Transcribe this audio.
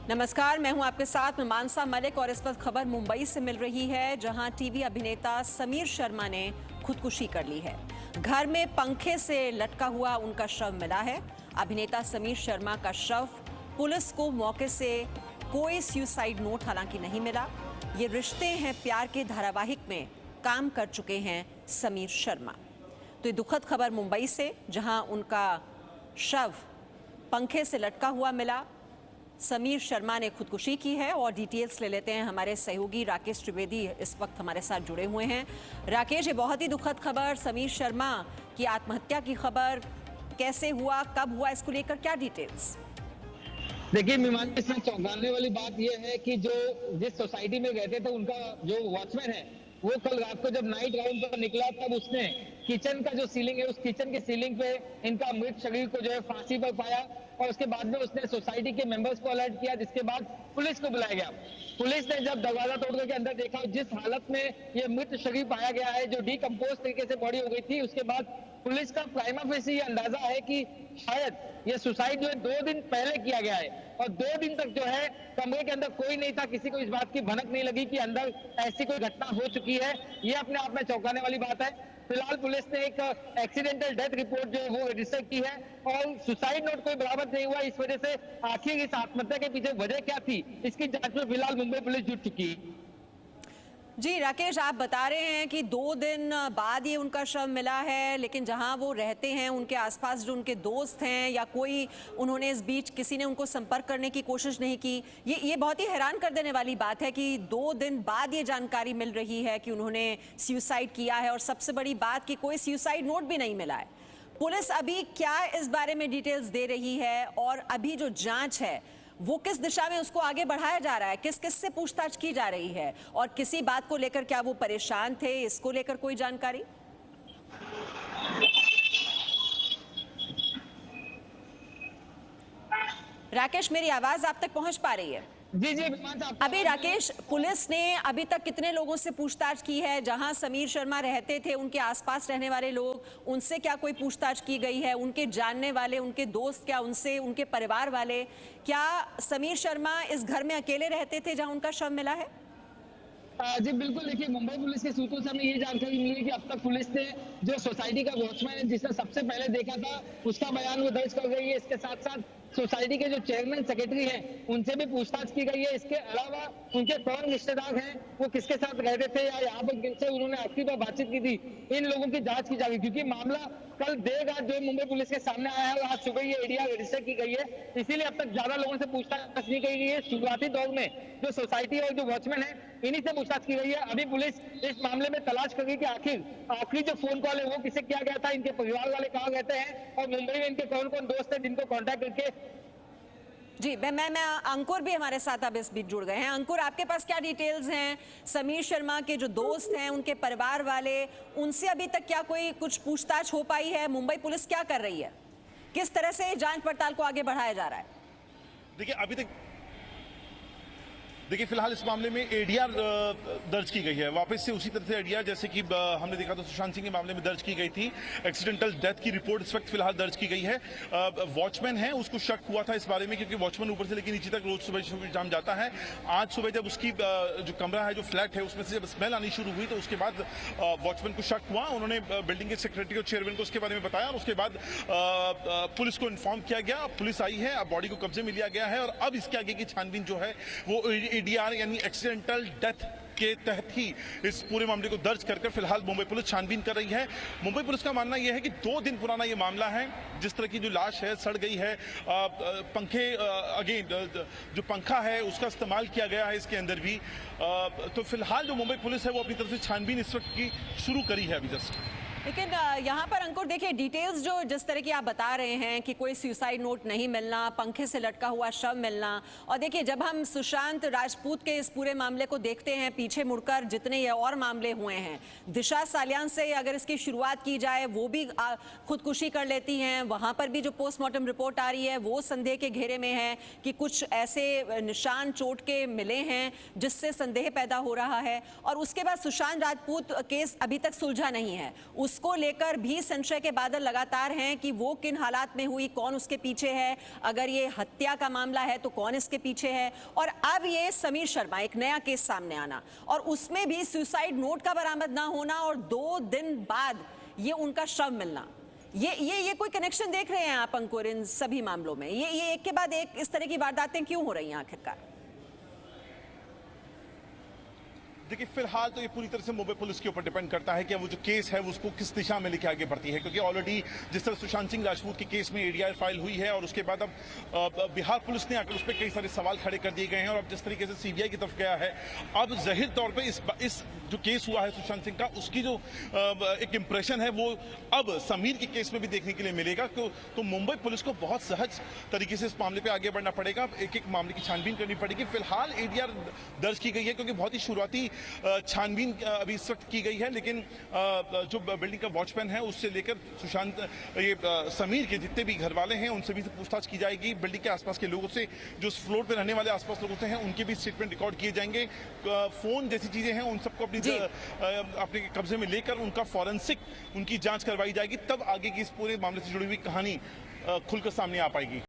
नमस्कार, मैं हूं आपके साथ मानसा मलिक और इस वक्त खबर मुंबई से मिल रही है, जहां टीवी अभिनेता समीर शर्मा ने खुदकुशी कर ली है। घर में पंखे से लटका हुआ उनका शव मिला है। अभिनेता समीर शर्मा का शव पुलिस को मौके से कोई सुसाइड नोट हालांकि नहीं मिला। ये रिश्ते हैं प्यार के धारावाहिक में काम कर चुके हैं समीर शर्मा। तो ये दुखद खबर मुंबई से, जहां उनका शव पंखे से लटका हुआ मिला। समीर शर्मा ने खुदकुशी की है और डिटेल्स ले लेते हैं। हमारे सहयोगी राकेश त्रिवेदी इस वक्त हमारे साथ जुड़े हुए हैं। राकेश, ये बहुत ही दुखद खबर, समीर शर्मा की आत्महत्या की खबर, कैसे हुआ, कब हुआ, इसको लेकर क्या डिटेल्स? देखिए मीमांसा, इसमें चौंकाने वाली बात यह है कि जिस सोसाइटी में रहते थे उनका जो वॉचमैन है वो कल रात को जब नाइट राउंड पर निकला तब उसने किचन का जो सीलिंग है उस किचन के सीलिंग पे इनका मृत शरीर को जो है फांसी पर पाया और उसके बाद में उसने सोसाइटी के मेंबर्स को अलर्ट किया, जिसके बाद पुलिस को बुलाया गया। पुलिस ने जब दरवाजा तोड़ करके अंदर देखा, जिस हालत में ये मृत शरीर पाया गया है, जो डिकम्पोज तरीके से बॉडी हो गई थी, उसके बाद पुलिस का प्राइमा फेसी ये अंदाजा है कि शायद ये सुसाइड जो है 2 दिन पहले किया गया है और 2 दिन तक जो है कमरे के अंदर कोई नहीं था, किसी को इस बात की भनक नहीं लगी कि अंदर ऐसी कोई घटना हो चुकी है। ये अपने आप में चौंकाने वाली बात है। फिलहाल पुलिस ने एक एक्सीडेंटल डेथ रिपोर्ट जो है वो रजिस्टर की है और सुसाइड नोट कोई बरामद नहीं हुआ। इस वजह से आखिर इस आत्महत्या के पीछे वजह क्या थी, इसकी जांच में फिलहाल मुंबई पुलिस जुट चुकी है। जी राकेश, आप बता रहे हैं कि 2 दिन बाद ये उनका शव मिला है, लेकिन जहां वो रहते हैं उनके आसपास जो उनके दोस्त हैं या कोई, उन्होंने इस बीच किसी ने उनको संपर्क करने की कोशिश नहीं की। ये बहुत ही हैरान कर देने वाली बात है कि 2 दिन बाद ये जानकारी मिल रही है कि उन्होंने सुसाइड किया है और सबसे बड़ी बात कि कोई सुसाइड नोट भी नहीं मिला है। पुलिस अभी क्या इस बारे में डिटेल्स दे रही है और अभी जो जांच है वो किस दिशा में उसको आगे बढ़ाया जा रहा है, किस किस से पूछताछ की जा रही है और किसी बात को लेकर क्या वो परेशान थे, इसको लेकर कोई जानकारी? राकेश, मेरी आवाज आप तक पहुंच पा रही है? जी जी। अभी राकेश, पुलिस ने अभी तक कितने लोगों से पूछताछ की है? जहां समीर शर्मा रहते थे उनके आसपास रहने वाले लोग, उनसे क्या कोई पूछताछ की गई है? उनके जानने वाले, उनके दोस्त, क्या उनसे, उनके परिवार वाले, क्या समीर शर्मा इस घर में अकेले रहते थे जहां उनका शव मिला है? जी बिल्कुल। देखिए, मुंबई पुलिस के सूत्रों से हमें ये जानकारी मिली है कि अब तक पुलिस ने जो सोसाइटी का वॉचमैन है जिसने सबसे पहले देखा था उसका बयान वो दर्ज कर गई है। इसके साथ साथ सोसाइटी के जो चेयरमैन सेक्रेटरी हैं उनसे भी पूछताछ की गई है। इसके अलावा उनके कौन रिश्तेदार हैं, वो किसके साथ रहते थे या यहाँ पर किनसे उन्होंने आखिरी बार बातचीत की थी, इन लोगों की जांच की जाएगी। क्योंकि मामला कल देर रात जो मुंबई पुलिस के सामने आया है और आज सुबह ये एडीआर रजिस्टर की गई है, इसीलिए अब तक ज्यादा लोगों से पूछताछ नहीं की गई है। शुरुआती दौर में जो सोसाइटी और जो वॉचमैन है इन्हीं से पूछताछ की गई है। अभी पुलिस इस मामले में तलाश करेगी कि आखिर आखिरी जो फोन कॉल है वो किसे किया गया था, इनके परिवार वाले कहाँ रहते हैं और मुंबई में इनके कौन कौन दोस्त हैं जिनको कांटेक्ट करके। जी, मैं अंकुर भी हमारे साथ अब इस बीच जुड़ गए हैं। अंकुर, आपके पास क्या डिटेल्स हैं? समीर शर्मा के जो दोस्त हैं, उनके परिवार वाले, उनसे अभी तक क्या कोई कुछ पूछताछ हो पाई है? मुंबई पुलिस क्या कर रही है? किस तरह से जांच पड़ताल को आगे बढ़ाया जा रहा है? देखिए फिलहाल इस मामले में एडीआर दर्ज की गई है, वापस से उसी तरह से एडीआर जैसे कि हमने देखा तो सुशांत सिंह के मामले में दर्ज की गई थी। एक्सीडेंटल डेथ की रिपोर्ट इस वक्त फिलहाल दर्ज की गई है। वॉचमैन है, उसको शक हुआ था इस बारे में क्योंकि वॉचमैन ऊपर से लेकर नीचे तक रोज सुबह शाम जाता है। आज सुबह जब उसकी जो कमरा है, जो फ्लैट है, उसमें से जब स्मेल आनी शुरू हुई तो उसके बाद वॉचमैन को शक हुआ। उन्होंने बिल्डिंग के सेक्रेटरी और चेयरमैन को उसके बारे में बताया और उसके बाद पुलिस को इन्फॉर्म किया गया। पुलिस आई है, अब बॉडी को कब्जे में लिया गया है और अब इसके आगे की छानबीन जो है वो एडीआर यानी एक्सीडेंटल डेथ के तहत ही इस पूरे मामले को दर्ज कर फिलहाल मुंबई पुलिस छानबीन कर रही है। मुंबई पुलिस का मानना यह है कि 2 दिन पुराना यह मामला है। जिस तरह की जो लाश है सड़ गई है, पंखे अगेन जो पंखा है उसका इस्तेमाल किया गया है इसके अंदर भी। तो फिलहाल जो मुंबई पुलिस है वो अपनी तरफ से छानबीन इस वक्त की शुरू करी है अभी जस्ट। लेकिन यहाँ पर अंकुर देखिए, डिटेल्स जो जिस तरह की आप बता रहे हैं कि कोई सुसाइड नोट नहीं मिलना, पंखे से लटका हुआ शव मिलना, और देखिए जब हम सुशांत राजपूत के इस पूरे मामले को देखते हैं पीछे मुड़कर, जितने ये और मामले हुए हैं, दिशा सालियान से अगर इसकी शुरुआत की जाए, वो भी खुदकुशी कर लेती हैं। वहाँ पर भी जो पोस्टमार्टम रिपोर्ट आ रही है वो संदेह के घेरे में है कि कुछ ऐसे निशान चोट के मिले हैं जिससे संदेह पैदा हो रहा है। और उसके बाद सुशांत राजपूत केस अभी तक सुलझा नहीं है, उस इसको लेकर भी संशय के बादल लगातार हैं कि वो किन हालात में हुई, कौन उसके पीछे है, अगर ये हत्या का मामला है तो कौन इसके पीछे है। और अब ये समीर शर्मा, एक नया केस सामने आना और उसमें भी सुसाइड नोट का बरामद ना होना और 2 दिन बाद ये उनका शव मिलना, ये कोई कनेक्शन देख रहे हैं आप अंकुर इन सभी मामलों में? ये एक के बाद एक इस तरह की वारदातें क्यों हो रही हैं आखिरकार? देखिए फिलहाल तो ये पूरी तरह से मुंबई पुलिस के ऊपर डिपेंड करता है कि वो जो केस है वो उसको किस दिशा में लेके आगे बढ़ती है, क्योंकि ऑलरेडी जिस तरह सुशांत सिंह राजपूत के केस में एडीआर फाइल हुई है और उसके बाद अब बिहार पुलिस ने आकर उस पर कई सारे सवाल खड़े कर दिए गए हैं और अब जिस तरीके से सीबीआई की तरफ गया है, अब जाहिर तौर पर इस जो केस हुआ है सुशांत सिंह का, उसकी जो एक इंप्रेशन है वो अब समीर के केस में भी देखने के लिए मिलेगा। तो मुंबई पुलिस को बहुत सहज तरीके से इस मामले पे आगे बढ़ना पड़ेगा, एक एक मामले की छानबीन करनी पड़ेगी। फिलहाल एडीआर दर्ज की गई है क्योंकि बहुत ही शुरुआती छानबीन अभी इस वक्त की गई है, लेकिन जो बिल्डिंग का वॉचमैन है उससे लेकर सुशांत समीर के जितने भी घर वाले हैं उनसे भी पूछताछ की जाएगी। बिल्डिंग के आसपास के लोगों से, जो फ्लोर पे रहने वाले आसपास लोग होते हैं, उनके भी स्टेटमेंट रिकॉर्ड किए जाएंगे। फोन जैसी चीजें हैं उन सबको अपने कब्जे में लेकर उनका फॉरेंसिक उनकी जांच करवाई जाएगी, तब आगे की इस पूरे मामले से जुड़ी हुई कहानी खुलकर सामने आ पाएगी।